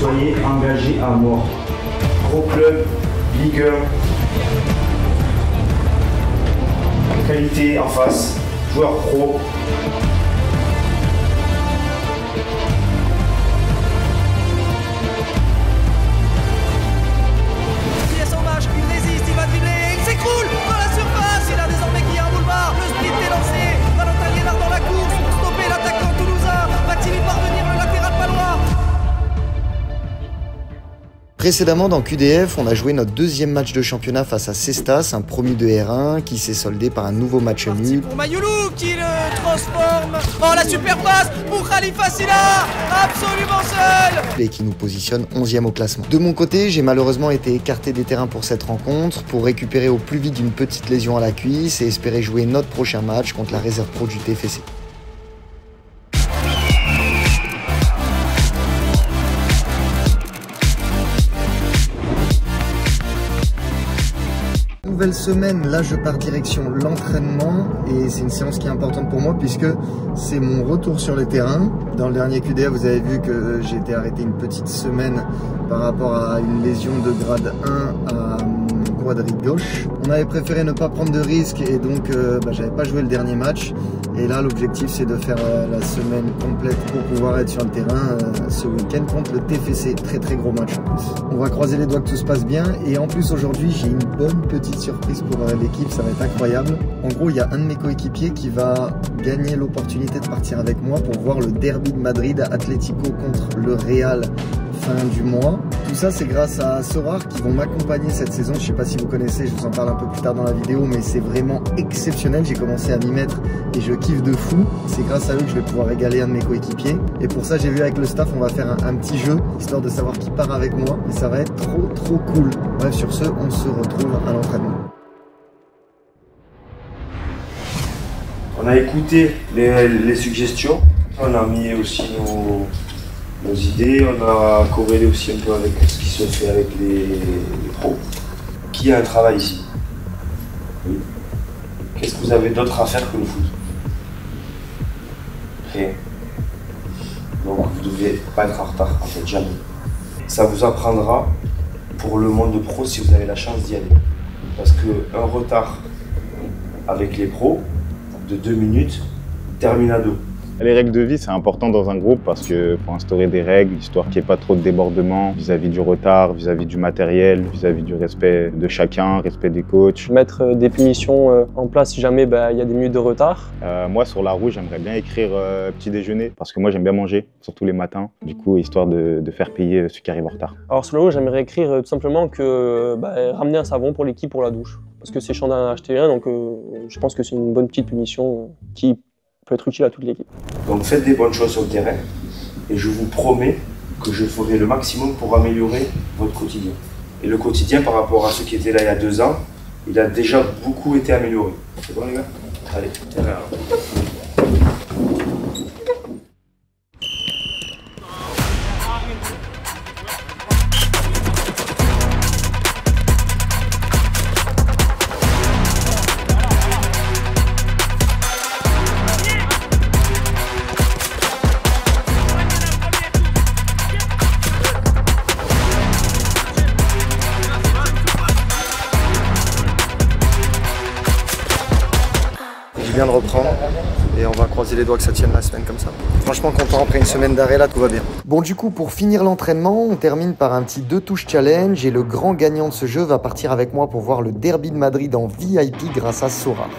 soyez engagés à mort. Gros club, Ligue 1, qualité en face, joueurs pro. Précédemment dans QDF, on a joué notre deuxième match de championnat face à Cestas, un promu de R1 qui s'est soldé par un nouveau match nul. Pour Mayoulou qui le transforme. Oh la super passe pour Khalifa Silla, absolument seul. Et qui nous positionne 11e au classement. De mon côté, j'ai malheureusement été écarté des terrains pour cette rencontre, pour récupérer au plus vite une petite lésion à la cuisse et espérer jouer notre prochain match contre la réserve pro du TFC. Nouvelle semaine, là je pars direction l'entraînement et c'est une séance qui est importante pour moi puisque c'est mon retour sur les terrains. Dans le dernier QDA, vous avez vu que j'ai été arrêté une petite semaine par rapport à une lésion de grade 1 à quadrille gauche. On avait préféré ne pas prendre de risques et donc j'avais pas joué le dernier match. Et là l'objectif c'est de faire la semaine complète pour pouvoir être sur le terrain ce week-end contre le TFC. Très très gros match en plus. On va croiser les doigts que tout se passe bien et en plus aujourd'hui j'ai une bonne petite surprise pour l'équipe, ça va être incroyable. En gros il y a un de mes coéquipiers qui va gagner l'opportunité de partir avec moi pour voir le derby de Madrid Atlético contre le Real fin du mois. Tout ça c'est grâce à Sorar qui vont m'accompagner cette saison. Je sais pas si vous connaissez, je vous en parle un peu plus tard dans la vidéo, mais c'est vraiment exceptionnel. J'ai commencé à m'y mettre et je kiffe de fou. C'est grâce à eux que je vais pouvoir régaler un de mes coéquipiers. Et pour ça j'ai vu avec le staff, on va faire un petit jeu, histoire de savoir qui part avec moi. Et ça va être trop cool. Bref, sur ce, on se retrouve à l'entraînement. On a écouté les suggestions, on a mis aussi nos idées, on a corrélé aussi un peu avec ce qui se fait avec les pros. Qui a un travail ici? Oui. Qu'est-ce que vous avez d'autre à faire que le foot? Rien. Donc vous ne devez pas être en retard, en fait, jamais. Ça vous apprendra pour le monde pro si vous avez la chance d'y aller. Parce qu'un retard avec les pros de 2 minutes termine à 2. Les règles de vie, c'est important dans un groupe parce qu'il faut instaurer des règles, histoire qu'il n'y ait pas trop de débordements vis-à-vis du retard, vis-à-vis du matériel, vis-à-vis du respect de chacun, respect des coachs. Mettre des punitions en place si jamais il y a des minutes de retard. Moi, sur la roue, j'aimerais bien écrire petit déjeuner parce que moi, j'aime bien manger, surtout les matins, du coup, histoire de faire payer ceux qui arrivent en retard. Alors sur la roue, j'aimerais écrire tout simplement que ramener un savon pour l'équipe pour la douche. Parce que c'est chiant d'en acheter un, donc je pense que c'est une bonne petite punition qui peut être utile à toute l'équipe. Donc faites des bonnes choses sur le terrain et je vous promets que je ferai le maximum pour améliorer votre quotidien. Et le quotidien par rapport à ceux qui étaient là il y a 2 ans, il a déjà beaucoup été amélioré. C'est bon les gars? Allez, terrain. Je viens de reprendre et on va croiser les doigts que ça tienne la semaine comme ça. Franchement content, après une semaine d'arrêt là, tout va bien. Bon du coup pour finir l'entraînement, on termine par un petit 2 touches challenge et le grand gagnant de ce jeu va partir avec moi pour voir le derby de Madrid en VIP grâce à Sorar.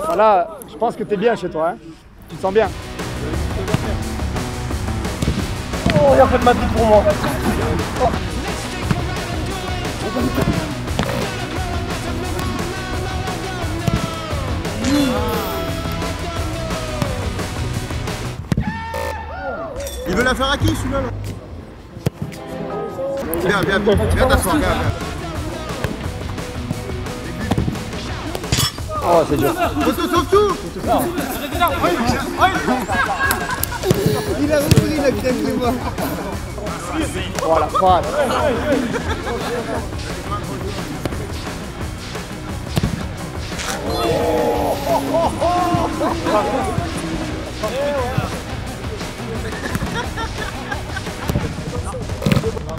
Voilà, je pense que tu es bien chez toi, hein. Tu te sens bien. Oh, il y a un peu de Madrid pour moi. Il veut la faire à qui celui-là là? Viens t'asseoir, viens. Oh, c'est dur. Sauve tout. Il a repris la crème de moi. Voilà, voilà.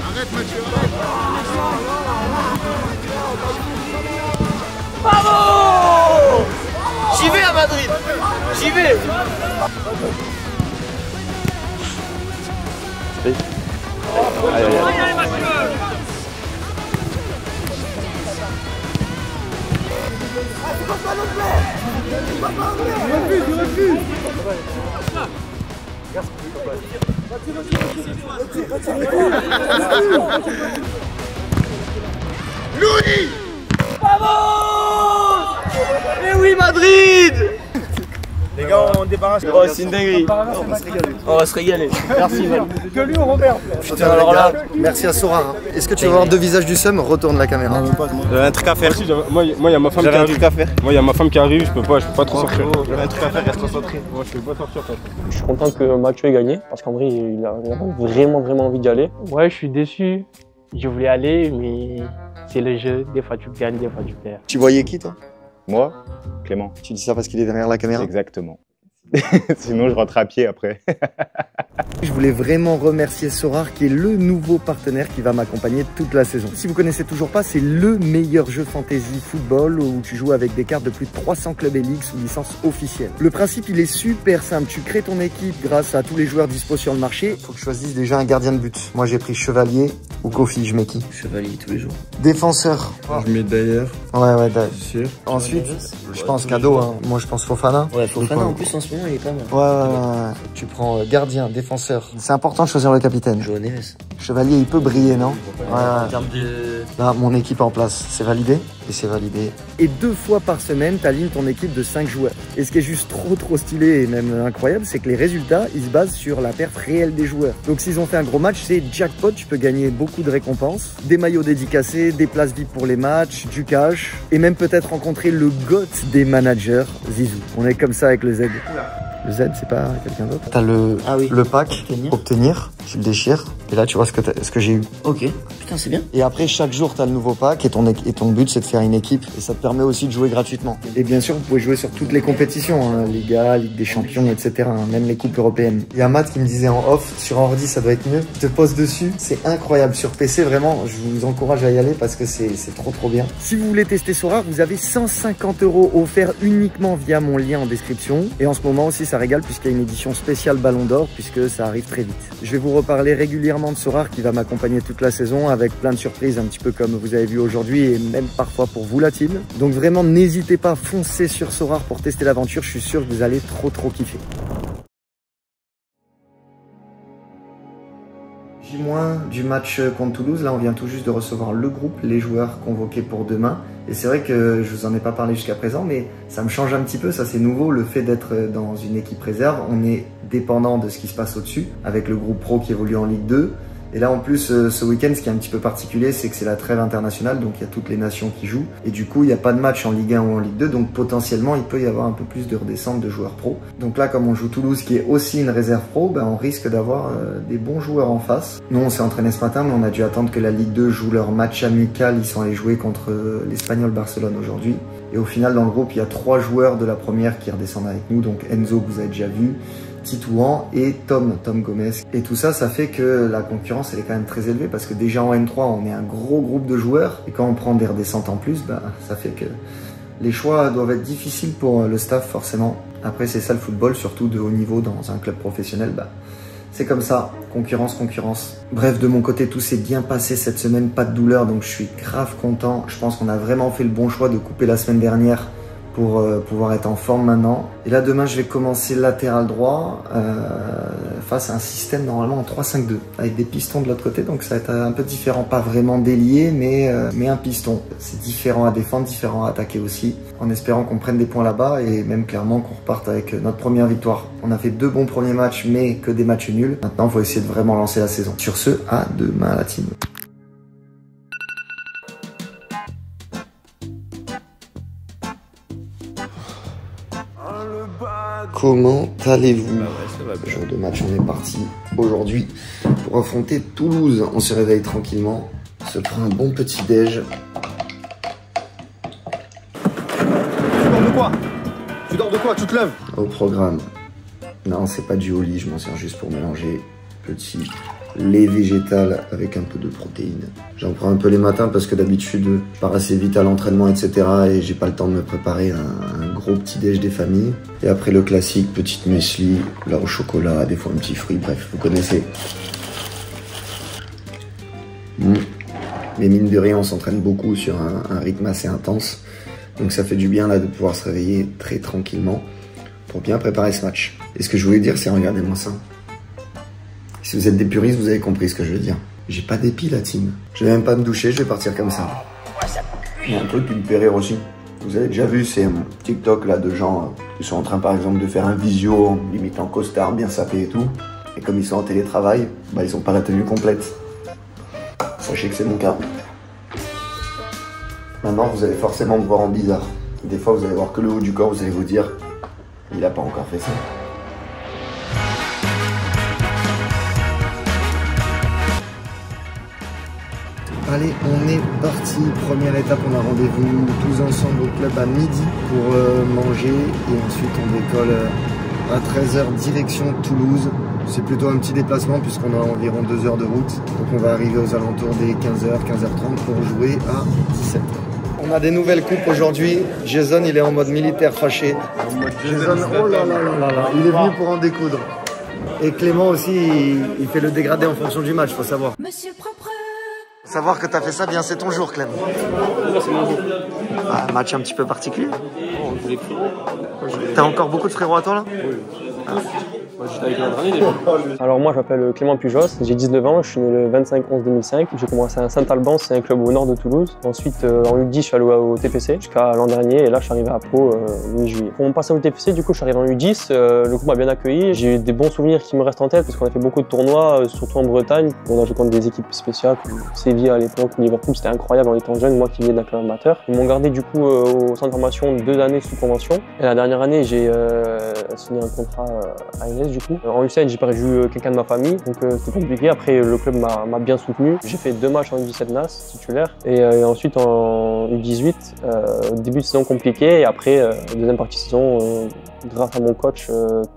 Arrête Mathieu, Bravo! J'y vais à Madrid. J'y vais. Allez, Mathieu. Il refuse. Louis! Vamos! Mais oui, Madrid! Les gars, on débarrasse. Oh, c'est une dinguerie. On va se régaler. Merci, Val. Que lui, Robert. Putain, alors là, merci à Sora. Hein. Est-ce que tu veux voir deux visages du seum? Retourne la caméra. J'avais un truc à faire. Moi, il y a ma femme qui J'avais un arrive. truc à faire. Moi, il y a ma femme qui arrive, je peux pas trop sortir. J'avais un truc à faire, reste concentré. Moi, je peux pas sortir. Je suis content que Mathieu ait gagné parce qu'en vrai, il a vraiment envie d'y aller. Ouais, je suis déçu. Je voulais aller, mais c'est le jeu. Des fois, tu gagnes, des fois, tu perds. Tu voyais qui toi? Moi, Clément. Tu dis ça parce qu'il est derrière la caméra? Exactement. Sinon, je rentre à pied après. Je voulais vraiment remercier Sorare qui est le nouveau partenaire qui va m'accompagner toute la saison. Si vous connaissez toujours pas, c'est le meilleur jeu fantasy football où tu joues avec des cartes de plus de 300 clubs et ligues sous licence officielle. Le principe, il est super simple. Tu crées ton équipe grâce à tous les joueurs dispo sur le marché. Il faut que je choisisse déjà un gardien de but. Moi, j'ai pris Chevalier ou Kofi. Je mets qui? Chevalier tous les jours. Défenseur. Je mets d'ailleurs. Ouais, d'ailleurs. Ensuite, je pense cadeau. Hein. Moi, je pense Fofana. Ouais, Fofana en plus en ce moment il est pas mal. Ouais. Tu prends gardien, défenseur. C'est important de choisir le capitaine. Joao Neves. Chevalier, il peut briller, non? En termes de... Là, mon équipe en place, c'est validé? Et c'est validé. Et 2 fois par semaine, t'alignes ton équipe de 5 joueurs. Et ce qui est juste trop stylé et même incroyable, c'est que les résultats, ils se basent sur la perf réelle des joueurs. Donc s'ils ont fait un gros match, c'est jackpot, tu peux gagner beaucoup de récompenses. Des maillots dédicacés, des places VIP pour les matchs, du cash. Et même peut-être rencontrer le GOAT des managers, Zizou. On est comme ça avec le Z. Le Z, c'est pas quelqu'un d'autre. T'as le pack, obtenir, tu le déchires, et là tu vois ce que j'ai eu. Ok, putain c'est bien. Et après chaque jour t'as le nouveau pack et ton but c'est de faire une équipe et ça te permet aussi de jouer gratuitement. Et bien sûr vous pouvez jouer sur toutes les compétitions, hein, Liga, Ligue des Champions, etc. Hein, même les coupes européennes. Il y a Matt qui me disait en off, sur ordi ça doit être mieux. Je te pose dessus, c'est incroyable. Sur PC vraiment, je vous encourage à y aller parce que c'est trop bien. Si vous voulez tester Sorare, vous avez 150 € offerts uniquement via mon lien en description. Et en ce moment aussi ça régale puisqu'il y a une édition spéciale Ballon d'Or puisque ça arrive très vite. Je vais vous reparler régulièrement de Sorare qui va m'accompagner toute la saison avec plein de surprises un petit peu comme vous avez vu aujourd'hui et même parfois pour vous la team. Donc vraiment n'hésitez pas, foncez sur Sorare pour tester l'aventure, je suis sûr que vous allez trop kiffer. J- du match contre Toulouse, là on vient tout juste de recevoir le groupe, les joueurs convoqués pour demain. Et c'est vrai que je vous en ai pas parlé jusqu'à présent, mais ça me change un petit peu, ça c'est nouveau, le fait d'être dans une équipe réserve. On est dépendant de ce qui se passe au-dessus, avec le groupe pro qui évolue en Ligue 2. Et là en plus ce week-end ce qui est un petit peu particulier c'est que c'est la trêve internationale, donc il y a toutes les nations qui jouent et du coup il n'y a pas de match en Ligue 1 ou en Ligue 2, donc potentiellement il peut y avoir un peu plus de redescente de joueurs pro. Donc là comme on joue Toulouse qui est aussi une réserve pro, ben, on risque d'avoir des bons joueurs en face. Nous on s'est entraîné ce matin mais on a dû attendre que la Ligue 2 joue leur match amical, ils sont allés jouer contre l'Espagnol Barcelone aujourd'hui. Et au final dans le groupe il y a 3 joueurs de la première qui redescendent avec nous, donc Enzo que vous avez déjà vu, Titouan et Tom Gomez. Et tout ça, ça fait que la concurrence, elle est quand même très élevée parce que déjà en N3, on est un gros groupe de joueurs et quand on prend des redescentes en plus, bah, ça fait que les choix doivent être difficiles pour le staff forcément. Après, c'est ça le football, surtout de haut niveau dans un club professionnel, bah, c'est comme ça, concurrence. Bref, de mon côté, tout s'est bien passé cette semaine, pas de douleur, donc je suis grave content. Je pense qu'on a vraiment fait le bon choix de couper la semaine dernière pour pouvoir être en forme maintenant. Et là, demain, je vais commencer latéral droit face à un système normalement en 3-5-2 avec des pistons de l'autre côté. Donc ça va être un peu différent, pas vraiment délié, mais un piston. C'est différent à défendre, différent à attaquer aussi, en espérant qu'on prenne des points là-bas et même clairement qu'on reparte avec notre première victoire. On a fait 2 bons premiers matchs, mais que des matchs nuls. Maintenant, il faut essayer de vraiment lancer la saison. Sur ce, à demain la team. Comment allez-vous? Jour de match, on est parti aujourd'hui pour affronter Toulouse. On se réveille tranquillement, se prend un bon petit déj. Tu dors de quoi? Tu dors de quoi? Tu te lèves? Au programme. Non, c'est pas du Oli, je m'en sers juste pour mélanger. Petit lait végétal avec un peu de protéines. J'en prends un peu les matins parce que d'habitude, je pars assez vite à l'entraînement, etc. Et j'ai pas le temps de me préparer un gros petit déj des familles. Et après le classique, petite muesli, là au chocolat, des fois un petit fruit, bref, vous connaissez. Mais mine de rien, on s'entraîne beaucoup sur un rythme assez intense. Donc ça fait du bien là de pouvoir se réveiller très tranquillement pour bien préparer ce match. Et ce que je voulais dire, c'est regardez-moi ça. Si vous êtes des puristes, vous avez compris ce que je veux dire. J'ai pas d'épi, la team. Je vais même pas me doucher, je vais partir comme ça. Il y a un truc qui me fait rire aussi. Vous avez déjà vu ces TikTok là de gens qui sont en train par exemple de faire un visio, limite en costard, bien sapé et tout. Et comme ils sont en télétravail, bah ils ont pas la tenue complète. Sachez que c'est mon cas. Maintenant, vous allez forcément me voir en bizarre. Des fois, vous allez voir que le haut du corps, vous allez vous dire, il a pas encore fait ça. Allez, on est parti. Première étape, on a rendez-vous tous ensemble au club à midi pour manger. Et ensuite, on décolle à 13h direction Toulouse. C'est plutôt un petit déplacement puisqu'on a environ 2 heures de route. Donc on va arriver aux alentours des 15h, 15h30 pour jouer à 17h. On a des nouvelles coupes aujourd'hui. Jason, il est en mode militaire fâché. Jason, oh là là là là là, il est venu pour en découdre. Et Clément aussi, il fait le dégradé en fonction du match, faut savoir. Monsieur Propre. Savoir que t'as fait ça bien, c'est ton jour, Clément. C'est mon jour. Ah, un match un petit peu particulier. T'as encore beaucoup de frérots à toi là? Oui. Ah. Alors moi je m'appelle Clément Pujos, j'ai 19 ans, je suis né le 25/11/2005. J'ai commencé à Saint-Alban, c'est un club au nord de Toulouse. Ensuite en U10 je suis allé au TPC jusqu'à l'an dernier et là je suis arrivé à Pau mi-juillet. Pour mon passage au TPC du coup je suis arrivé en U10, le groupe m'a bien accueilli. J'ai eu des bons souvenirs qui me restent en tête parce qu'on a fait beaucoup de tournois, surtout en Bretagne. On a joué contre des équipes spéciales comme Séville à l'époque ou Liverpool, c'était incroyable en étant jeune, moi qui venais d'un club amateur. Ils m'ont gardé du coup au centre de formation 2 années sous convention. Et la dernière année j'ai signé un contrat à Inès du coup. En U7 j'ai perdu quelqu'un de ma famille, donc c'était compliqué. Après le club m'a bien soutenu. J'ai fait 2 matchs en U17 NAS titulaire et ensuite en U18 début de saison compliqué et après deuxième partie de saison grâce à mon coach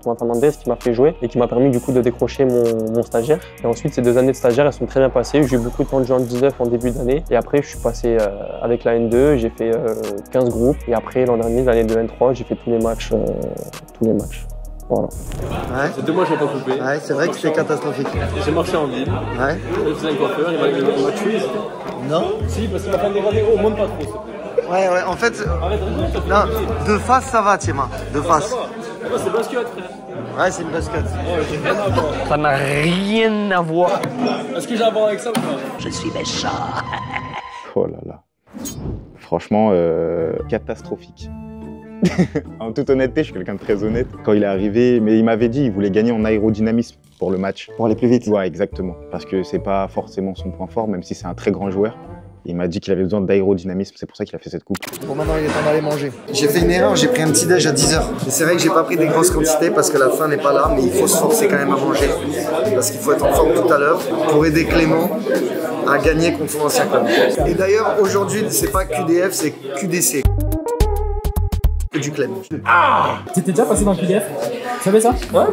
Thomas Fernandez qui m'a fait jouer et qui m'a permis du coup de décrocher mon stagiaire. Et ensuite ces 2 années de stagiaire elles sont très bien passées. J'ai eu beaucoup de temps de jeu en 19 en début d'année et après je suis passé avec la N2, j'ai fait 15 groupes et après l'an dernier l'année de N3 j'ai fait tous les matchs. Voilà. Ouais. C'est 2 mois que j'ai pas coupé. Ouais, c'est vrai que c'était catastrophique. J'ai marché en ville. Ouais. Je faisais un coiffeur, il m'a tué. Non. Si, parce qu'il m'a fait un dégradé. Oh, monte pas trop, s'il te plaît. Ouais, en fait. Arrête, non, de face ça va, Thiema. De face. Ça va, c'est basket, frère. Ouais, c'est une basket. Ouais, j'ai rien à voir. Ça n'a rien à voir. Est-ce que j'ai à voir avec ça ou pas? Je suis méchant. Oh là là. Franchement, catastrophique. En toute honnêteté, je suis quelqu'un de très honnête. Quand il est arrivé, mais il m'avait dit qu'il voulait gagner en aérodynamisme pour le match. Pour aller plus vite. Ouais, exactement. Parce que c'est pas forcément son point fort, même si c'est un très grand joueur. Il m'a dit qu'il avait besoin d'aérodynamisme, c'est pour ça qu'il a fait cette coupe. Bon, maintenant il est temps d'aller manger. J'ai fait une erreur, j'ai pris un petit déj à 10h. Et c'est vrai que j'ai pas pris des grosses quantités parce que la faim n'est pas là, mais il faut se forcer quand même à manger. Parce qu'il faut être en forme tout à l'heure pour aider Clément à gagner contre son ancien club. Et d'ailleurs, aujourd'hui, c'est pas QDF, c'est QDC. Du club. Ah, t'étais déjà passé dans le PDF? Tu savais ça? Ouais.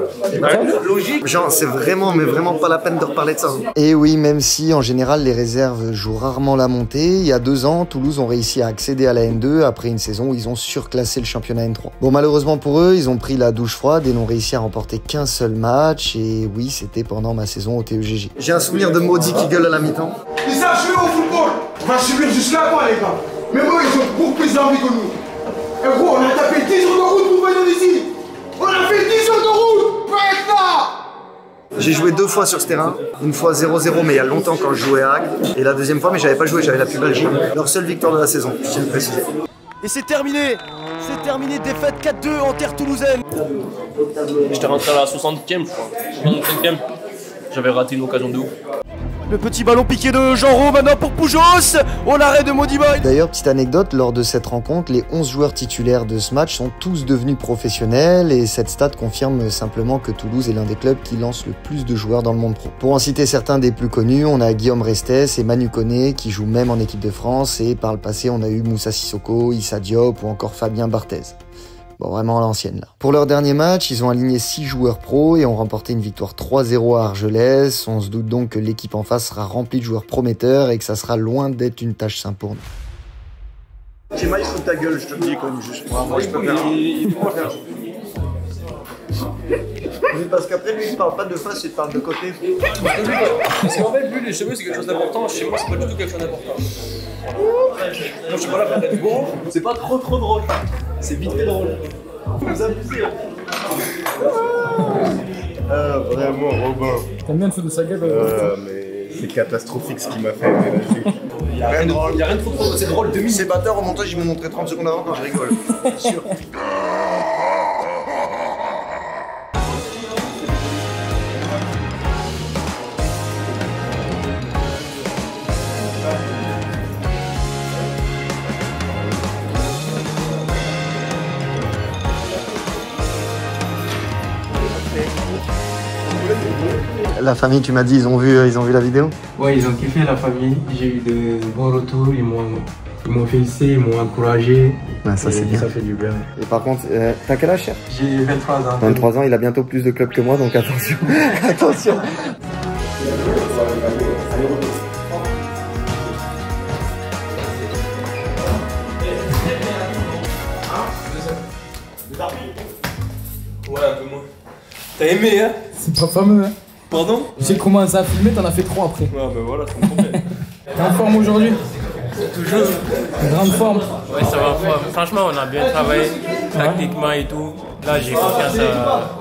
Logique. Genre, c'est vraiment, mais vraiment pas la peine de reparler de ça. Et oui, même si en général les réserves jouent rarement la montée, il y a 2 ans, Toulouse ont réussi à accéder à la N2 après une saison où ils ont surclassé le championnat N3. Bon, malheureusement pour eux, ils ont pris la douche froide et n'ont réussi à remporter qu'un seul match. Et oui, c'était pendant ma saison au TEGG. J'ai un souvenir de Maudit qui gueule à la mi-temps. Ils savent jouer au football. On va subir jusqu'à quoi, les gars? Mais moi, ils ont beaucoup plus envie que nous. Eh gros, on a tapé 10 jours de route pour venir ici. On a fait 10 jours de route pour être là. J'ai joué 2 fois sur ce terrain, une fois 0-0 mais il y a longtemps quand je jouais à Agde, et la deuxième fois mais j'avais pas joué, j'avais la pubalgie. Leur seule victoire de la saison, je tiens à le préciser. Et c'est terminé, défaite 4-2 en terre toulousaine. J'étais rentré à la 60e, je crois. 65e. J'avais raté une occasion de ouf. Le petit ballon piqué de Jean-Ro maintenant pour Poujos. Oh, l'arrêt de Modiba. D'ailleurs, petite anecdote, lors de cette rencontre, les 11 joueurs titulaires de ce match sont tous devenus professionnels et cette stat confirme simplement que Toulouse est l'un des clubs qui lance le plus de joueurs dans le monde pro. Pour en citer certains des plus connus, on a Guillaume Restès et Manu Koné qui jouent même en équipe de France et par le passé on a eu Moussa Sissoko, Issa Diop ou encore Fabien Barthez. Bon, vraiment à l'ancienne là. Pour leur dernier match, ils ont aligné 6 joueurs pros et ont remporté une victoire 3-0 à Argelès. On se doute donc que l'équipe en face sera remplie de joueurs prometteurs et que ça sera loin d'être une tâche simple pour nous. J'ai maïs sous ta gueule, je te le dis quand même juste. Moi je peux faire. Oui, parce qu'après lui il parle pas de face, il parle de côté. Parce qu'en fait, lui, les cheveux c'est quelque chose d'important. Chez moi, c'est pas du tout quelque chose d'important. Moi, je suis pas là pour être bon. C'est pas trop drôle. C'est vite fait drôle. Vous abusez. Vraiment, Robin. T'aimes bien le feu de sa gueule Mais c'est catastrophique ce qu'il m'a fait. Il y a rien de drôle. Il y a rien de trop drôle. C'est drôle. Ces bâtards au montage, ils m'ont montré 30 secondes avant quand je rigole. Sûr. La famille, tu m'as dit, ils ont vu la vidéo? Ouais, ils ont kiffé la famille. J'ai eu de bons retours. Ils m'ont félicité, ils m'ont encouragé. Ouais, ça c'est bien. Ça fait du bien. Et par contre, t'as quel âge, cher? J'ai 23 ans. 23 ans, il a bientôt plus de clubs que moi, donc attention. Attention. Ouais, un peu moins. T'as aimé, hein? C'est pas fameux, hein. Pardon? J'ai commencé à filmer, t'en as fait 3 après. Ouais, ben voilà, c'est mon problème. T'es en forme aujourd'hui? Toujours. Grande forme. Ouais, ça va. Franchement, on a bien travaillé, tactiquement et tout. Là, j'ai confiance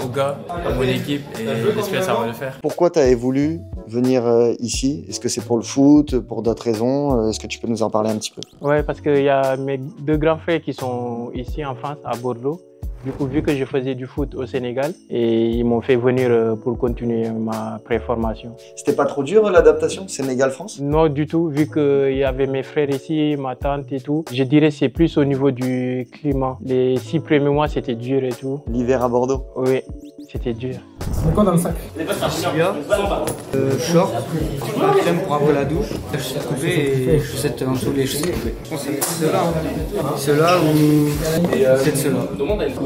aux gars, à mon équipe, et j'espère que ça va le faire. Pourquoi t'avais voulu venir ici? Est-ce que c'est pour le foot, pour d'autres raisons? Est-ce que tu peux nous en parler un petit peu? Ouais, parce qu'il y a mes 2 grands frères qui sont ici en France, à Bordeaux. Du coup, vu que je faisais du foot au Sénégal, et ils m'ont fait venir pour continuer ma préformation. C'était pas trop dur l'adaptation Sénégal-France? Non, du tout, vu qu'il y avait mes frères ici, ma tante et tout. Je dirais que c'est plus au niveau du climat. Les 6 premiers mois, c'était dur et tout. L'hiver à Bordeaux? Oui, c'était dur. C'est quoi dans le sac? Short, crème pour après la douche, et chaussettes en dessous les cheveux. C'est ceux-là ou c'est ceux-là.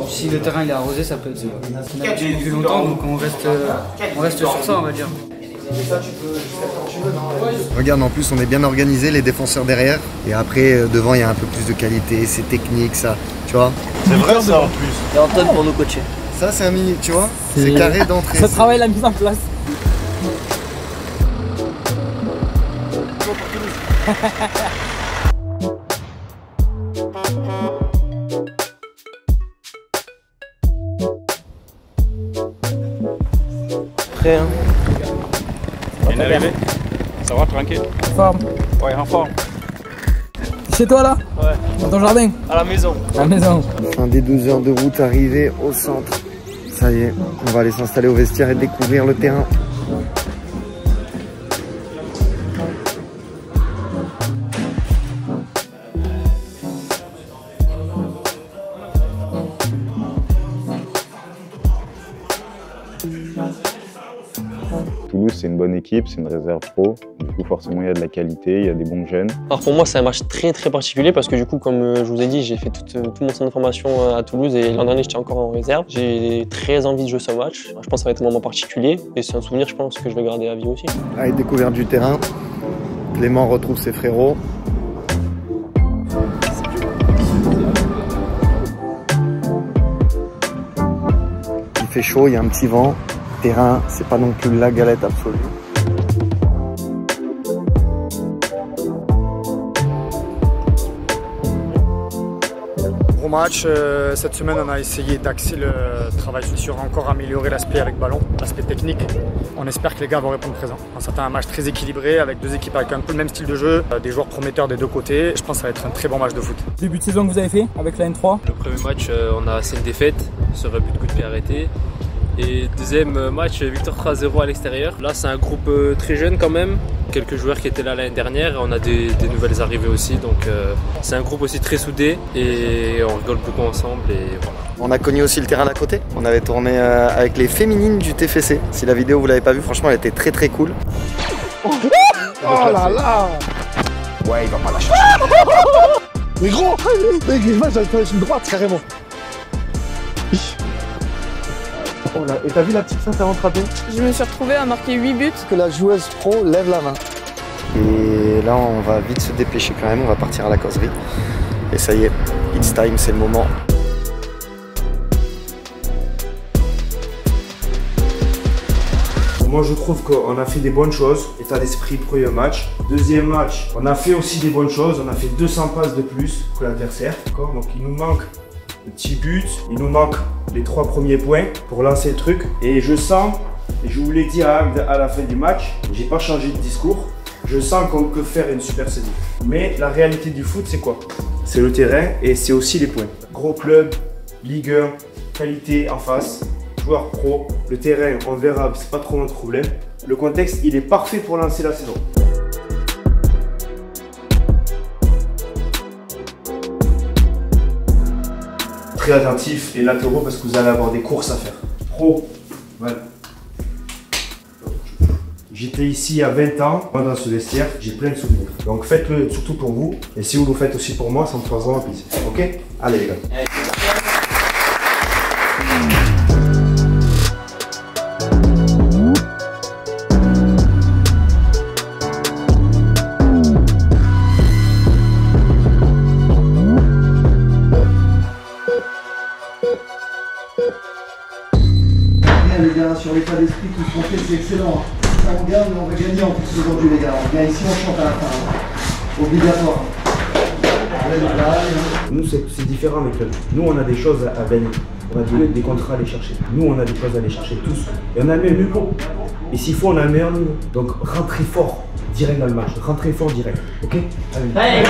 Si le terrain il est arrosé, ça peut être ceux-là. On a habitué depuis longtemps, donc on reste sur ça, on va dire. Regarde, en plus on est bien organisé, les défenseurs derrière, et après devant il y a un peu plus de qualité, c'est technique ça, tu vois. C'est vrai ça en plus. Et Antoine pour nous coacher. Ça c'est un mini, tu vois, c'est carré d'entrée. Ça travaille la mise en place. Prêt, hein? Bien arrivé. Ça va, tranquille? En forme. Ouais, en forme. Chez toi là? Ouais. Dans ton jardin? À la maison. À la maison. Fin des 12 heures de route arrivée au centre. Ça y est, on va aller s'installer au vestiaire et découvrir le terrain. Toulouse, c'est une bonne équipe, c'est une réserve pro. Du coup, forcément, il y a de la qualité, il y a des bons jeunes. Alors pour moi, c'est un match très particulier parce que du coup, comme je vous ai dit, j'ai fait tout mon centre de formation à Toulouse et l'an dernier, j'étais encore en réserve. J'ai très envie de jouer ce match. Je pense que ça va être un moment particulier et c'est un souvenir, je pense, que je vais garder à vie aussi. Allez, découverte du terrain. Clément retrouve ses frérots. Il fait chaud, il y a un petit vent. Terrain, c'est pas non plus la galette absolue. match. Cette semaine, on a essayé d'axer le travail sur encore améliorer l'aspect avec ballon, l'aspect technique. On espère que les gars vont répondre présent. On s'attend à un match très équilibré avec deux équipes avec un peu le même style de jeu, des joueurs prometteurs des deux côtés. Je pense que ça va être un très bon match de foot. Début de saison que vous avez fait avec la N3? Le premier match, on a assez une défaite sur un but de coup de pied arrêté. Et deuxième match, victoire 3-0 à l'extérieur. Là, c'est un groupe très jeune quand même. Quelques joueurs qui étaient là l'année dernière. On a des nouvelles arrivées aussi. Donc, c'est un groupe aussi très soudé et on rigole beaucoup ensemble. Et voilà. On a connu aussi le terrain d'à côté. On avait tourné avec les féminines du TFC. Si la vidéo vous l'avez pas vue, franchement, elle était très très cool. Oh là là. Ouais, il va pas lâcher. Mais gros, mais Griezmann, j'avais fait une droite carrément. Oh là, et t'as vu la petite feinte avant de frapper? Je me suis retrouvée à marquer 8 buts. Que la joueuse pro lève la main. Et là, on va vite se dépêcher quand même. On va partir à la causerie. Et ça y est, it's time, c'est le moment. Moi je trouve qu'on a fait des bonnes choses, état d'esprit premier match. Deuxième match, on a fait aussi des bonnes choses, on a fait 200 passes de plus que l'adversaire. Donc il nous manque le petit but, il nous manque les 3 premiers points pour lancer le truc. Et je sens, et je vous l'ai dit à la fin du match, j'ai pas changé de discours, je sens qu'on peut faire une super saison. Mais la réalité du foot c'est quoi? C'est le terrain et c'est aussi les points. Gros club, Ligue 1, qualité en face. Joueur pro, le terrain, on verra, c'est pas trop notre problème. Le contexte, il est parfait pour lancer la saison. Très attentif et latéraux parce que vous allez avoir des courses à faire. Pro, voilà. J'étais ici à 20 ans, moi dans ce vestiaire, j'ai plein de souvenirs. Donc faites-le surtout pour vous, et si vous le faites aussi pour moi, ça me fera vraiment plaisir. Ok? Allez les gars. Les gars, sur l'état d'esprit que vous montez, c'est excellent. Ça on gagne, mais on va gagner en plus aujourd'hui les gars. On vient ici, on chante à la fin. Obligatoire. Nous c'est différent avec clubs. Nous on a des choses à gagner. On a des contrats à aller chercher. Nous on a des choses à aller chercher tous. Et on a le même niveau. Et s'il faut on a un meilleur niveau. Donc rentrez fort direct dans le match. Rentrez fort direct. Ok? Allez.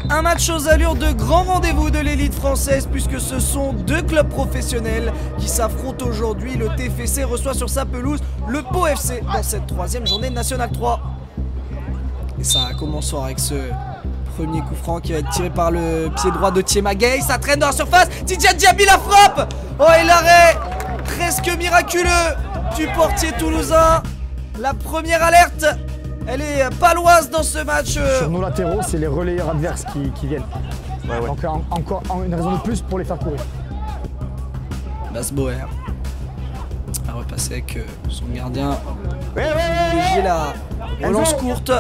Un match aux allures de grand rendez-vous de l'élite française puisque ce sont deux clubs professionnels qui s'affrontent aujourd'hui. Le TFC reçoit sur sa pelouse le Pau FC dans cette 3e journée de National 3. Et ça commencera avec ce premier coup franc qui va être tiré par le pied droit de Thiema Gueye. Ça traîne dans la surface. Tidiane Diaby la frappe. Oh et l'arrêt presque miraculeux du portier toulousain. La première alerte. Elle est paloise dans ce match. Sur nos latéraux, c'est les relayeurs adverses qui viennent. Ouais. Donc encore une raison de plus pour les faire courir. Basboer a repassé avec son gardien. La relance courte.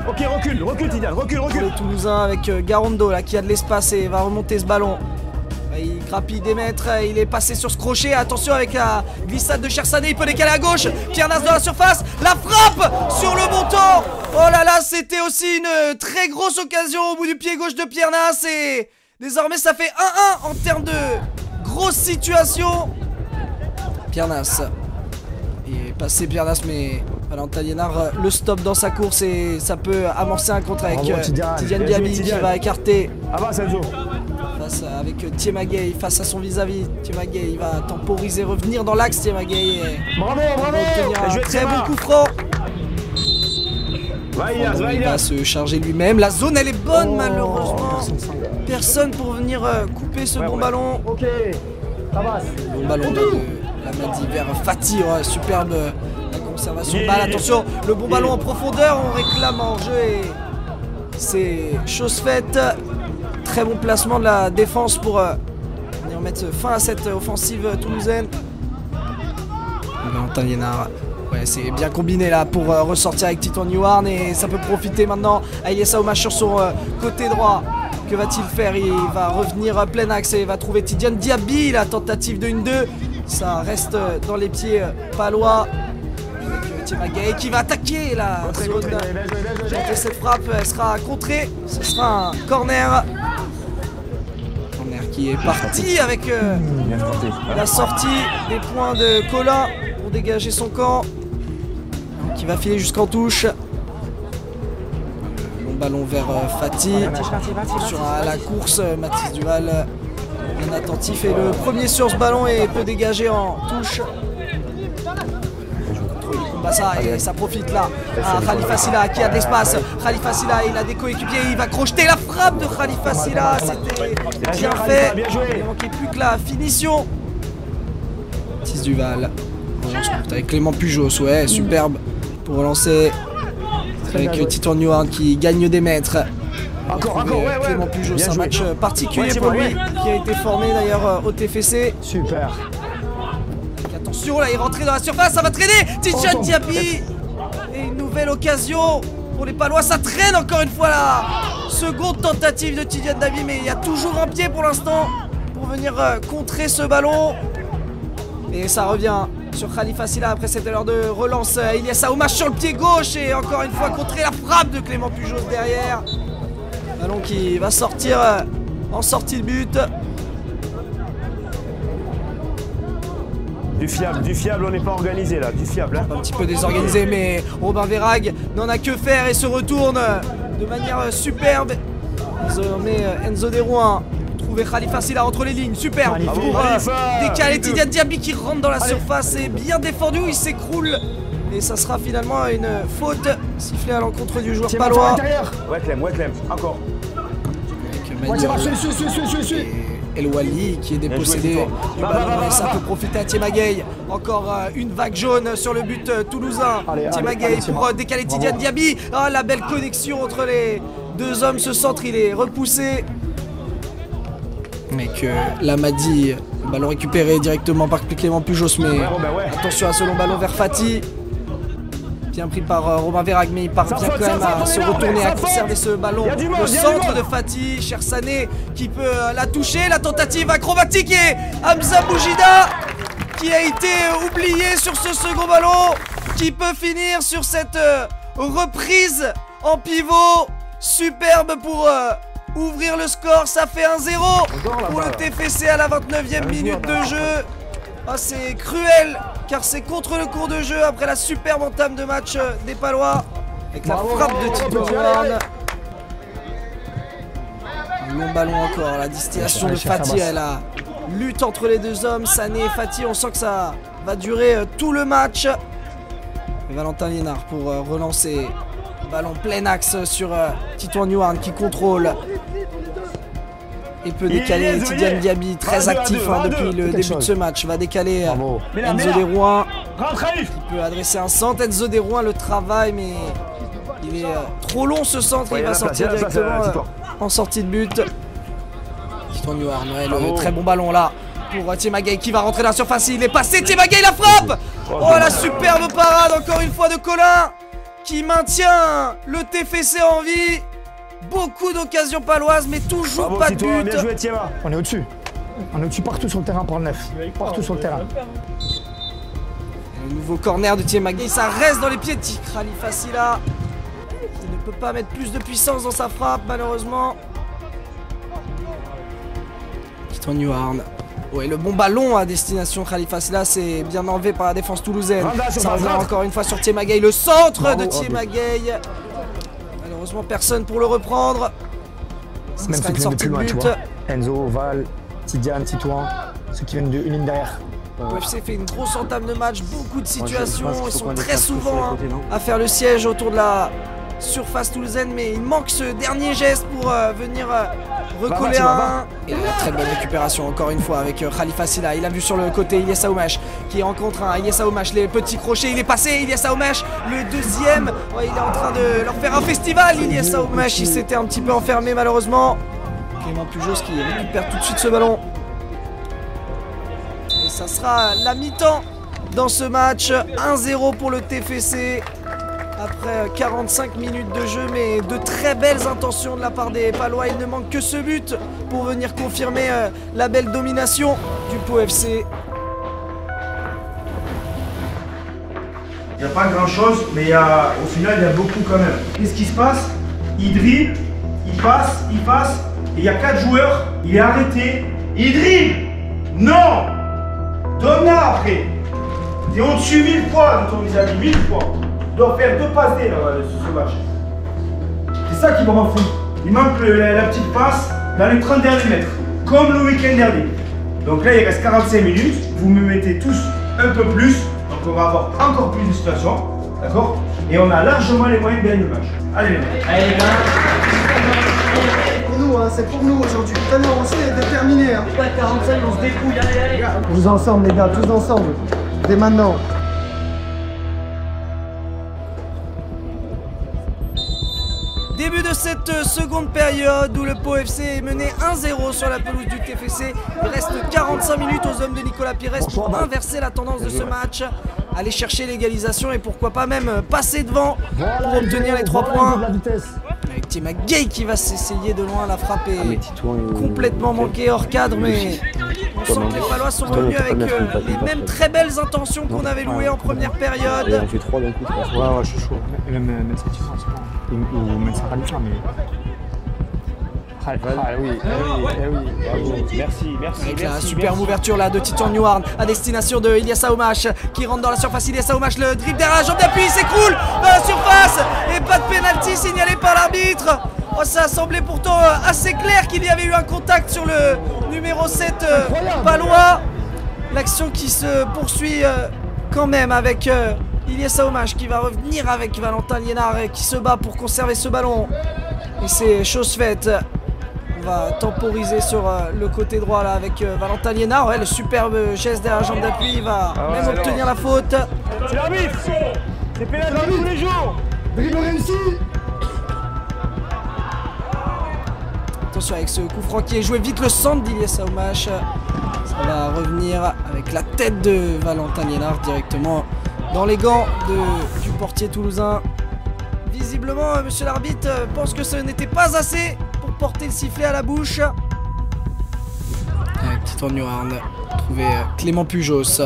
Ok, recule Tidiane, recule. Le Toulousain avec Garondo là, qui a de l'espace et va remonter ce ballon. Il grappille des mètres, il est passé sur ce crochet. Attention avec la glissade de Chersané, il peut décaler à gauche. Pierre Nas dans la surface, la frappe sur le montant. Oh là là, c'était aussi une très grosse occasion au bout du pied gauche de Pierre Nas. Et désormais ça fait 1-1 en termes de grosse situation. Pierre Nas. Il est passé Pierre Nas, mais Valentin Liénard le stop dans sa course et ça peut amorcer un contre avec Tidiane Diaby qui va écarter. Face avec Thiema Gueye, face à son vis-à-vis. Thiema Gueye, il va temporiser, revenir dans l'axe. Thiema Gueye. Bravo. Un très bon coup franc. Il va se charger lui-même. La zone, elle est bonne, malheureusement. Personne pour venir couper ce bon ballon. Ok, ça va. Bon ballon de la Madi vers Fati. Superbe Observation de balle, attention, le bon ballon en profondeur, on réclame en jeu et c'est chose faite. Très bon placement de la défense pour venir mettre fin à cette offensive toulousaine. Valentin Liénard, ouais, c'est bien combiné là pour ressortir avec Titouan Youarn et ça peut profiter maintenant à Ilyes Aoumache sur son côté droit. Que va-t-il faire? Il va revenir plein axe et il va trouver Tidiane Diaby. La tentative de 1-2, ça reste dans les pieds palois. Thiemagay qui va attaquer la zone. Cette frappe, elle sera contrée. Ce sera un corner. Corner qui est parti avec la sortie des points de Colin pour dégager son camp. Qui va filer jusqu'en touche. Long ballon vers Fati. Sur la course, Mathis Duval bien attentif et le premier sur ce ballon et peut dégager en touche. Et ça profite là à Khalifa Silla qui a de l'espace. Khalifa Silla, il a des coéquipiers, il va crocheter la frappe de Khalifa Silla. C'était bien fait. Il manquait plus que la finition. Mathis Duval avec Clément Pujos, ouais, superbe pour relancer avec Titouan Youarn qui gagne des mètres. Encore, Clément Pujos, un match particulier pour lui qui a été formé d'ailleurs au TFC. Super. Attention, là il est rentré dans la surface, ça va traîner. Tidiane Diaby. Et une nouvelle occasion pour les Palois, ça traîne encore une fois là. Seconde tentative de Tidiane Diaby, mais il y a toujours un pied pour l'instant pour venir contrer ce ballon. Et ça revient sur Khalifa Silla après cette heure de relance. Ilyes Aoumache sur le pied gauche et encore une fois contrer la frappe de Clément Pujos derrière. Ballon qui va sortir en sortie de but. Du fiable, on n'est pas organisé là, du fiable. Hein. Un petit peu désorganisé, mais Robin Verhaeghe n'en a que faire et se retourne de manière superbe. Désormais, Enzo Derouin trouver Khalifa Silla entre les lignes, superbe pour décaler Tidiane Diaby qui rentre dans la surface et bien défendu, il s'écroule. Et ça sera finalement une faute sifflée à l'encontre du joueur palois. Wetlem, encore. El Wali qui est dépossédé du ballon et ça peut profiter à Thiemagay. Encore une vague jaune sur le but toulousain. Thiemagay pour décaler Tidiane Diaby. Ah, la belle connexion entre les deux hommes. Ce centre il est repoussé. Mais que Lamadi, le ballon récupéré directement par Clément Pujos. Mais attention à ce long ballon vers Fati. Bien pris par Robin Verhaeghe, mais il parvient quand même à se retourner, à conserver ce ballon. Le centre de Fati, Chersane qui peut la toucher, la tentative acrobatique et Hamza Boujida qui a été oublié sur ce second ballon, qui peut finir sur cette reprise en pivot. Superbe pour ouvrir le score, ça fait 1-0 pour le TFC à la 29e minute de jeu. Ah, c'est cruel car c'est contre le cours de jeu après la superbe entame de match des Palois avec la frappe de Titouan Youarn. Un long ballon encore, la distillation de Fati, la lutte entre les deux hommes, Sané et Fati, on sent que ça va durer tout le match. Et Valentin Liénard pour relancer, ballon plein axe sur Titouan Youarn qui contrôle. Et peut décaler Tidiane Diaby, très actif depuis le début de ce match. Va décaler Enzo Derouin qui peut adresser un centre. Enzo Derouin le travail, mais il est trop long ce centre. Il va sortir directement en sortie de but. Titouan Youarn, le très bon ballon là pour Thiemagay qui va rentrer dans la surface. Il est passé, Thiemagay la frappe. Oh, la superbe parade encore une fois de Colin qui maintient le TFC en vie. Beaucoup d'occasions paloises, mais toujours pas de but. Bien joué, Thiema. On est au-dessus. On est au-dessus partout sur le terrain pour le 9. Partout sur le terrain. Le nouveau corner de Thiemagay, ça reste dans les pieds de Khalifa Silla. Il ne peut pas mettre plus de puissance dans sa frappe, malheureusement. Titouan Youarn. Ouais, le bon ballon à destination Khalifa Silla, c'est bien enlevé par la défense toulousaine. Ça revient encore une fois sur Thiemagay. Le centre de Thiemagay. Malheureusement, personne pour le reprendre. Même ceux qui viennent de plus loin, tu vois. Enzo, Val, Tidiane, Titouan, ceux qui viennent de une ligne derrière. UFC fait une grosse entame de match, beaucoup de situations. Ils sont très souvent à faire le siège autour de la surface toulousaine, mais il manque ce dernier geste pour venir recoller un. Et la très bonne récupération encore une fois avec Khalifa Silla. Il a vu sur le côté Ilyes Aoumache qui rencontre un Ilyes Aoumache. Les petits crochets, il est passé. Ilyes Aoumache, le deuxième. Ouais, il est en train de leur faire un festival. Ilyes Aoumache, il s'était un petit peu enfermé malheureusement. Clément Pujos qui récupère tout de suite ce ballon. Et ça sera la mi-temps dans ce match. 1-0 pour le TFC. Après 45 minutes de jeu, mais de très belles intentions de la part des Palois. Il ne manque que ce but pour venir confirmer la belle domination du Pau FC. Il n'y a pas grand chose, mais au final il y a beaucoup quand même. Qu'est-ce qui se passe? Il dribble, il passe, et il y a 4 joueurs, il est arrêté, il dribble. Non, donne-la après. T'es au-dessus 1000 fois de ton vis-à-vis, 1000 fois. Tu dois faire 2 passes D sur ce match. C'est ça qui me rend fou. Il manque la petite passe dans les 30 derniers mètres, comme le week-end dernier. Donc là il reste 45 minutes, vous me mettez tous un peu plus, donc on va avoir encore plus de situations, d'accord? Et on a largement les moyens de gagner le match. Allez les mecs. Allez les gars. Pour nous, hein, c'est pour nous aujourd'hui. Putain, on est déterminés. Hein. 45, on se débrouille, allez. Tous ensemble les gars, tous ensemble. Dès maintenant. Début de cette seconde période où le Pau FC est mené 1-0 sur la pelouse du TFC. Il reste 45 minutes aux hommes de Nicolas Pires pour inverser la tendance de ce match. Aller chercher l'égalisation et pourquoi pas même passer devant pour obtenir les 3 points. Avec Tima Gay qui va s'essayer de loin, la frappe est complètement manquée hors cadre, mais on sent que les Palois sont revenus avec les mêmes très belles intentions qu'on avait louées en première période. Ouais, je suis chaud. Et même cette différence. Ou même ça Khalifa, mais. Merci. Avec la superbe ouverture là de Titan Newhart à destination de Ilyes Aoumache qui rentre dans la surface. Ilyes Aoumache, le dribble derrière la jambe d'appui, il s'écroule dans la surface et pas de pénalty signalé par l'arbitre. Oh, ça a semblé pourtant assez clair qu'il y avait eu un contact sur le numéro 7 palois. L'action qui se poursuit quand même avec Ilyes Aoumache qui va revenir avec Valentin Liénard qui se bat pour conserver ce ballon. Et c'est chose faite. On va temporiser sur le côté droit là avec Valentin Liénard. Ouais, le superbe geste derrière la jambe d'appui. Il va même obtenir la faute. C'est l'arbitre. C'est pénalty tous les jours. Dribble réussi. Attention avec ce coup franc qui est joué vite, le centre d'Ilyes Aoumache. Ça va revenir avec la tête de Valentin Liénard directement dans les gants du portier toulousain. Visiblement, monsieur l'arbitre pense que ce n'était pas assez pour porter le sifflet à la bouche. Avec Titan Newhart, trouver Clément Pujos.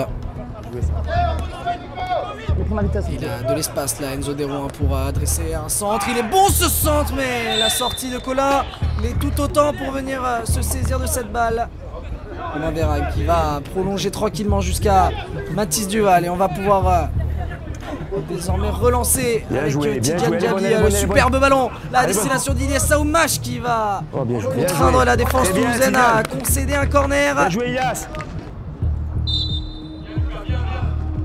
Il a de l'espace là, Enzo Derouin pour adresser un centre. Il est bon ce centre, mais la sortie de Cola, il est tout autant pour venir se saisir de cette balle. On verra qui va prolonger tranquillement jusqu'à Mathis Duval et on va pouvoir désormais relancer avec Tidiane Diaby, le superbe ballon, la destination d'Ilyes Aoumache qui va contraindre la défense toulousaine à concéder un corner. Bien joué, Ilyes.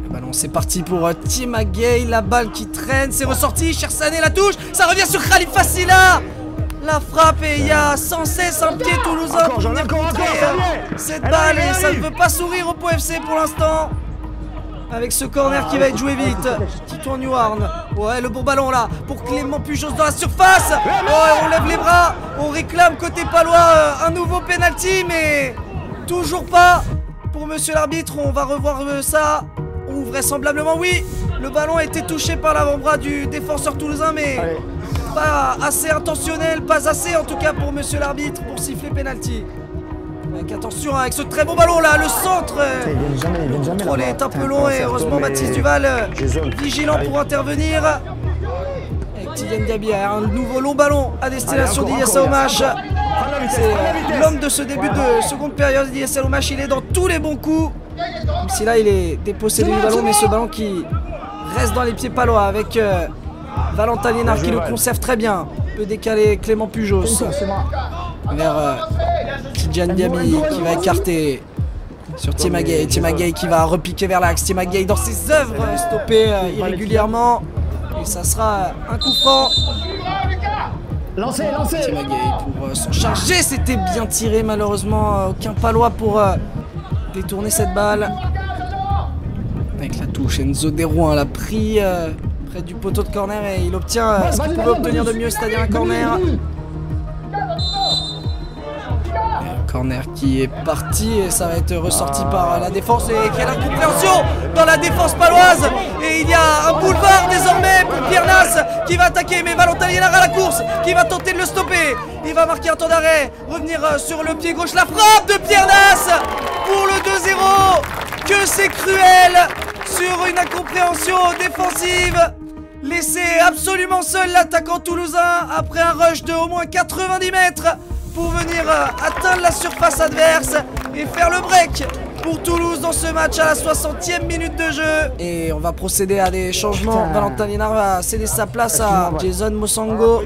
Le ballon c'est parti pour Tima Gay, la balle qui traîne, c'est ressorti, Chersané la touche, ça revient sur Khalifa Silla. La frappe et il y a sans cesse un pied toulousain pour venir contrer cette balle et ça ne veut pas sourire au Pau FC pour l'instant. Avec ce corner qui va être joué vite. Titan Newhart. Ouais, le bon ballon là pour Clément Pujos dans la surface. Oh, on lève les bras. On réclame côté palois un nouveau penalty, mais toujours pas pour monsieur l'arbitre. On va revoir ça. Ou vraisemblablement oui. Le ballon a été touché par l'avant-bras du défenseur toulousain, mais pas assez intentionnel, pas assez en tout cas pour monsieur l'arbitre pour siffler penalty. Avec attention avec ce très bon ballon là, le centre. Le contrôle est un peu long et heureusement Mathis Duval vigilant pour intervenir. Avec Tidiane Diaby, un nouveau long ballon à destination d'Ilyes Aoumache. C'est l'homme de ce début de seconde période. Ilyes Aoumache, il est dans tous les bons coups. Même si là il est dépossédé du ballon, mais ce ballon qui reste dans les pieds palois avec Valentin Liénard qui le conserve très bien. Peut décaler Clément Pujos vers Tidiane Diaby qui va écarter sur Tima Gay. Tima Gay qui va repiquer vers l'axe. Tima Gay dans ses œuvres stoppées irrégulièrement. Et ça sera un coup franc. Lancez, lancez. Timagay pour s'en charger, c'était bien tiré malheureusement, aucun palois pour détourner cette balle. Avec la touche, Enzo Derouin l'a pris près du poteau de corner et il obtient ce qu'il pouvait obtenir de mieux, c'est-à-dire un corner. Un corner qui est parti et ça va être ressorti par la défense et quelle incompréhension dans la défense paloise. Et il y a un boulevard désormais pour Pierre Nas qui va attaquer, mais Valentin Liénard à la course qui va tenter de le stopper. Il va marquer un temps d'arrêt, revenir sur le pied gauche, la frappe de Pierre Nas pour le 2-0. Que c'est cruel sur une incompréhension défensive. Laisser absolument seul l'attaquant toulousain après un rush de au moins 90 mètres pour venir atteindre la surface adverse et faire le break pour Toulouse dans ce match à la 60e minute de jeu. Et on va procéder à des changements. Valentin Liénard va céder sa place à Jason Mosango,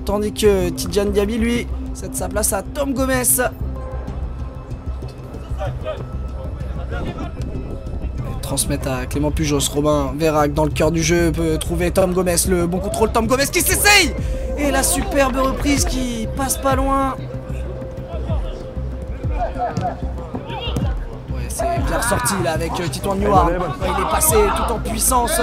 tandis que Tidjane Diaby, lui, cède sa place à Tom Gomez. Transmettre à Clément Pujos, Robin Vérac dans le cœur du jeu peut trouver Tom Gomez, le bon contrôle, Tom Gomez qui s'essaye et la superbe reprise qui passe pas loin. Ouais, c'est bien ressorti là avec Titouan Neward. Il est passé tout en puissance,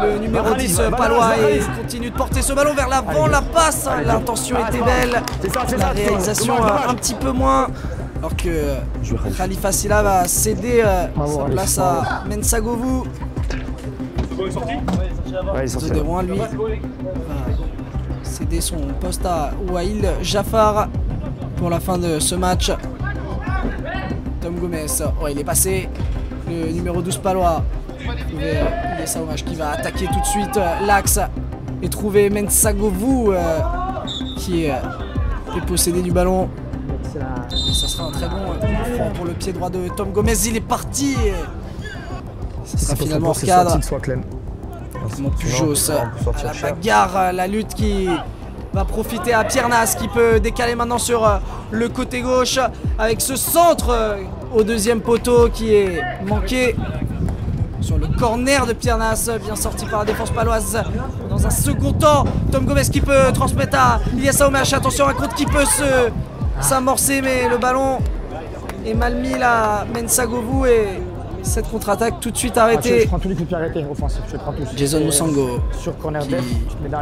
le numéro 10 palois, et il continue de porter ce ballon vers l'avant. La passe, l'intention était belle, la réalisation un petit peu moins. Alors que Khalifa Silla va céder sa place à Mensah-Govou. Enzo Derouin, lui, va céder son poste à Wael Jaffar pour la fin de ce match. Tom Gomez, oh, il est passé. Le numéro 12 palois. Ilyes Aoumache qui va attaquer tout de suite l'axe et trouver Mensah-Govou qui est possédé du ballon. Et ça sera un très bon franc pour le pied droit de Tom Gomez. Il est parti. Ce sera finalement hors cadre. Clément Pujos à la bagarre, la lutte qui va profiter à Pierre Nas qui peut décaler maintenant sur le côté gauche avec ce centre au deuxième poteau qui est manqué sur le corner de Pierre Nas, bien sorti par la défense paloise. Dans un second temps, Tom Gomez qui peut transmettre à Ilyes Aoumache. Attention, un contre qui peut s'amorcer, mais le ballon est mal mis là. Mensah-Govou et cette contre-attaque tout de suite arrêtée. Je prends tous les coups de pied arrêtés offensifs, je prends tous. Jason Mosango sur corner qui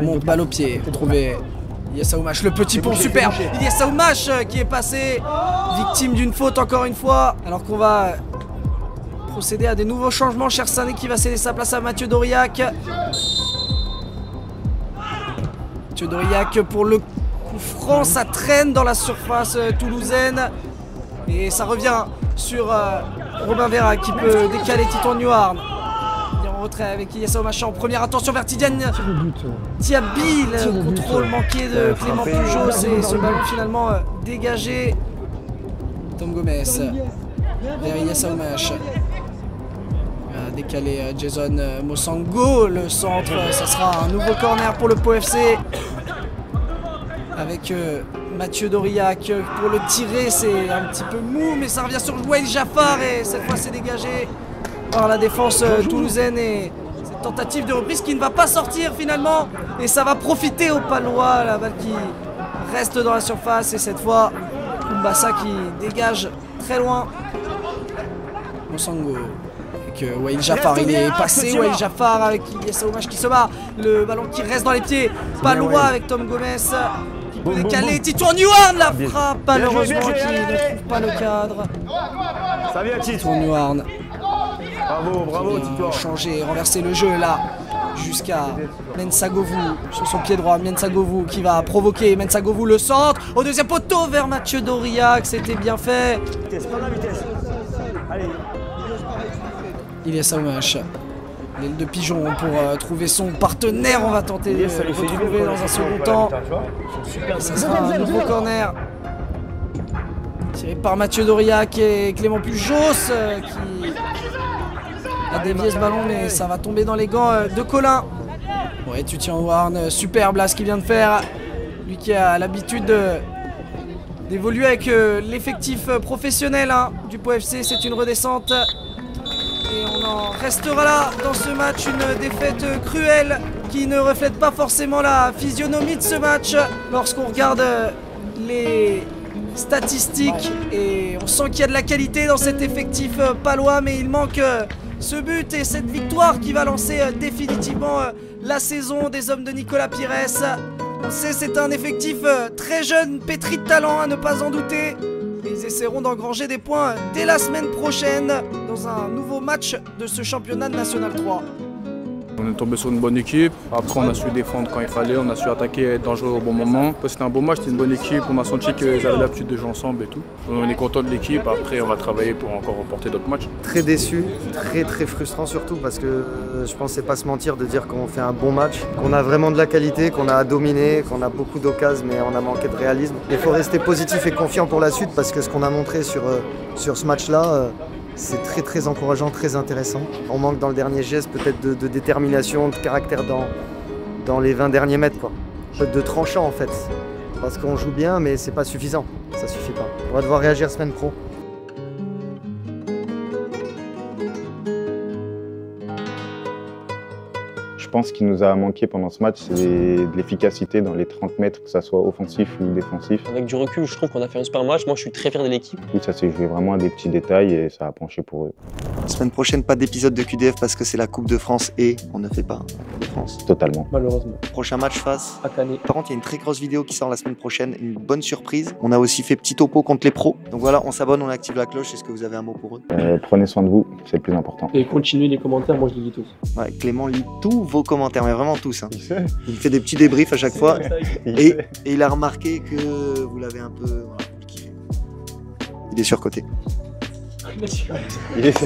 monte balle au pied pour trouver Ilyes Aoumache. Le petit pont super. Ilyes Aoumache qui est passé victime d'une faute encore une fois. Alors qu'on va procéder à des nouveaux changements. Chersané qui va céder sa place à Mathieu Doriac. Mathieu Doriac pour le coup franc, ça traîne dans la surface toulousaine. Et ça revient sur Robin Vérac qui peut décaler Titouan Neward. Il est en retrait avec Ilyes Aoumache en première. Attention vers Tidjane Diaby. Le contrôle manqué de Clément Pujos et ce ballon finalement dégagé. Tom Gomez vers Ilyes Aoumache. Décalé Jason Mosango, le centre, ça sera un nouveau corner pour le Pau FC avec Mathieu Doriac pour le tirer. C'est un petit peu mou, mais ça revient sur Wael Jaffar et cette fois c'est dégagé par la défense toulousaine. Et cette tentative de reprise qui ne va pas sortir finalement, et ça va profiter aux Palois, la balle qui reste dans la surface et cette fois Kumbassa qui dégage très loin. Mosango avec Wael Jaffar, il est passé. Wael Jaffar avec Ilyes Aoumache qui se bat. Le ballon qui reste dans les pieds palois avec Tom Gomez qui peut décaler. Titouan Neward, la frappe malheureusement qui ne trouve pas le cadre. Titouan Neward. Bravo Titouan. Changer, renverser le jeu là jusqu'à Mensah-Govou sur son pied droit. Mensah-Govou qui va provoquer. Mensah-Govou le centre au deuxième poteau vers Mathieu Doriac. C'était bien fait. Allez. Ilyes Aoumache, l'aile de pigeon pour trouver son partenaire. On va tenter de le retrouver dans un second temps. Ça sera un nouveau corner tiré par Mathieu Doriac et Clément Pujos qui a dévié ce ballon, mais ça va tomber dans les gants de Colin. Ouais, Titouan Neward, superbe là ce qu'il vient de faire. Lui qui a l'habitude d'évoluer avec l'effectif professionnel du Pau FC. C'est une redescente. Et on en restera là dans ce match, une défaite cruelle qui ne reflète pas forcément la physionomie de ce match. Lorsqu'on regarde les statistiques, et on sent qu'il y a de la qualité dans cet effectif palois, mais il manque ce but et cette victoire qui va lancer définitivement la saison des hommes de Nicolas Pires. On sait, c'est un effectif très jeune, pétri de talent, à ne pas en douter. Ils essaieront d'engranger des points dès la semaine prochaine dans un nouveau match de ce championnat de National 3. On est tombé sur une bonne équipe, après on a su défendre quand il fallait, on a su attaquer et être dangereux au bon moment. C'était un beau match, c'était une bonne équipe, on a senti qu'ils avaient l'habitude de jouer ensemble et tout. On est content de l'équipe, après on va travailler pour encore remporter d'autres matchs. Très déçu, très frustrant surtout parce que je pense que c'est pas se mentir de dire qu'on fait un bon match, qu'on a vraiment de la qualité, qu'on a dominé, qu'on a beaucoup d'occasions mais on a manqué de réalisme. Il faut rester positif et confiant pour la suite parce que ce qu'on a montré sur ce match-là, c'est très encourageant, très intéressant. On manque dans le dernier geste peut-être de détermination, de caractère dans les 20 derniers mètres, quoi. De tranchant en fait. Parce qu'on joue bien mais c'est pas suffisant, ça suffit pas. On va devoir réagir semaine pro. Je pense qu'il nous a manqué pendant ce match, c'est de l'efficacité dans les 30 mètres, que ça soit offensif ou défensif. Avec du recul, je trouve qu'on a fait un super match. Moi, je suis très fier de l'équipe. Ça s'est joué vraiment à des petits détails et ça a penché pour eux. Semaine prochaine, pas d'épisode de QDF parce que c'est la Coupe de France et on ne fait pas de France. Totalement. Malheureusement. Prochain match face à Canet. Par contre, il y a une très grosse vidéo qui sort la semaine prochaine, une bonne surprise. On a aussi fait petit topo contre les pros. Donc voilà, on s'abonne, on active la cloche. Est-ce que vous avez un mot pour eux? Prenez soin de vous, c'est le plus important. Et continuez les commentaires, moi je les lis tous. Ouais, Clément lit tous vos commentaires, mais vraiment tous. Hein. Il fait des petits débriefs à chaque fois. Et il a remarqué que vous l'avez un peu... Voilà, il est surcoté. Il est...